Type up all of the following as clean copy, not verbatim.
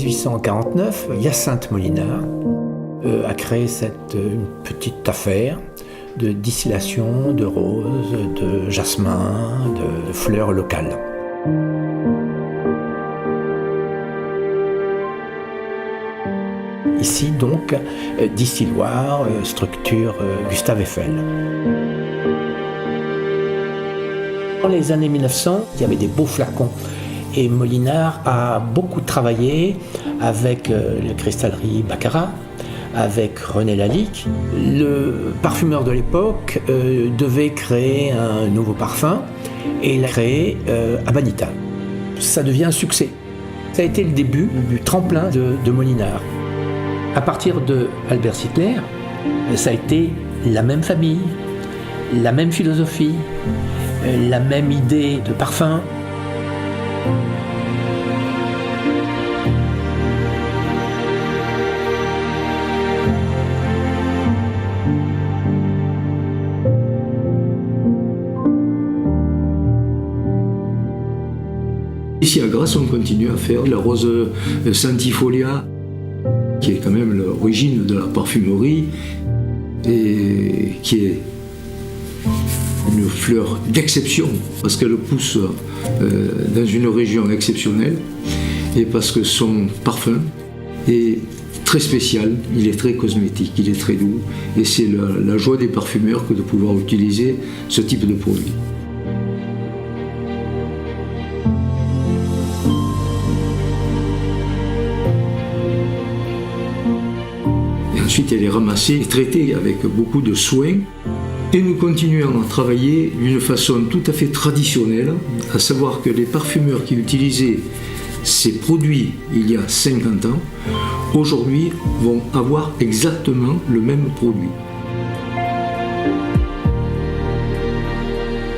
1849, Hyacinthe Molinard a créé une petite affaire de distillation de roses, de jasmin, de fleurs locales. Ici donc, distilloir, structure Gustave Eiffel. Dans les années 1900, il y avait des beaux flacons. Et Molinard a beaucoup travaillé avec la cristallerie Baccarat, avec René Lalique. Le parfumeur de l'époque devait créer un nouveau parfum et il a créé Amanita. Ça devient un succès. Ça a été le début du tremplin de Molinard. À partir de Albert Sittler, ça a été la même famille, la même philosophie, la même idée de parfum. Ici à Grasse, on continue à faire la rose centifolia, qui est quand même l'origine de la parfumerie et qui est une fleur d'exception parce qu'elle pousse dans une région exceptionnelle et parce que son parfum est très spécial, il est très cosmétique, il est très doux et c'est la joie des parfumeurs que de pouvoir utiliser ce type de produit. Ensuite, elle est ramassée et traitée avec beaucoup de soin. Et nous continuons à travailler d'une façon tout à fait traditionnelle, à savoir que les parfumeurs qui utilisaient ces produits il y a 50 ans, aujourd'hui vont avoir exactement le même produit.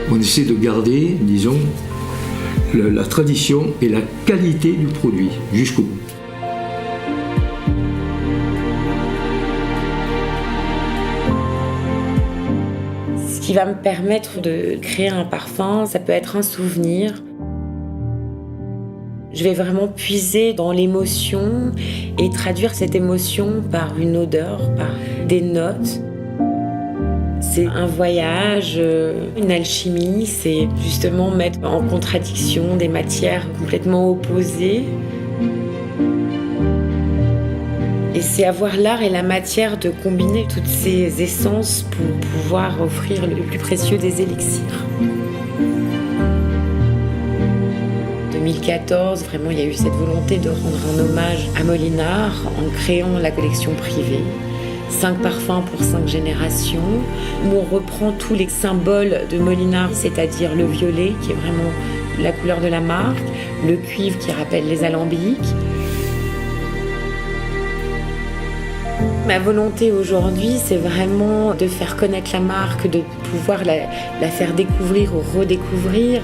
On essaie de garder, disons, la tradition et la qualité du produit jusqu'au bout. Ce qui va me permettre de créer un parfum, ça peut être un souvenir. Je vais vraiment puiser dans l'émotion et traduire cette émotion par une odeur, par des notes. C'est un voyage, une alchimie, c'est justement mettre en contradiction des matières complètement opposées. Et c'est avoir l'art et la matière de combiner toutes ces essences pour pouvoir offrir le plus précieux des élixirs. 2014, vraiment, il y a eu cette volonté de rendre un hommage à Molinard en créant la collection privée. 5 parfums pour 5 générations, où on reprend tous les symboles de Molinard, c'est-à-dire le violet, qui est vraiment la couleur de la marque, le cuivre qui rappelle les alambics. Ma volonté aujourd'hui, c'est vraiment de faire connaître la marque, de pouvoir la faire découvrir ou redécouvrir.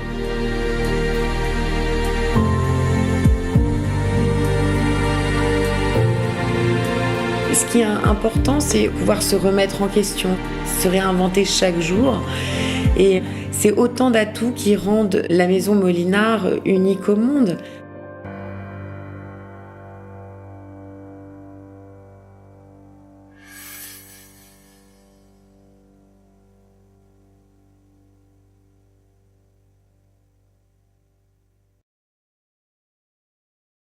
Ce qui est important, c'est pouvoir se remettre en question, se réinventer chaque jour. Et c'est autant d'atouts qui rendent la maison Molinard unique au monde.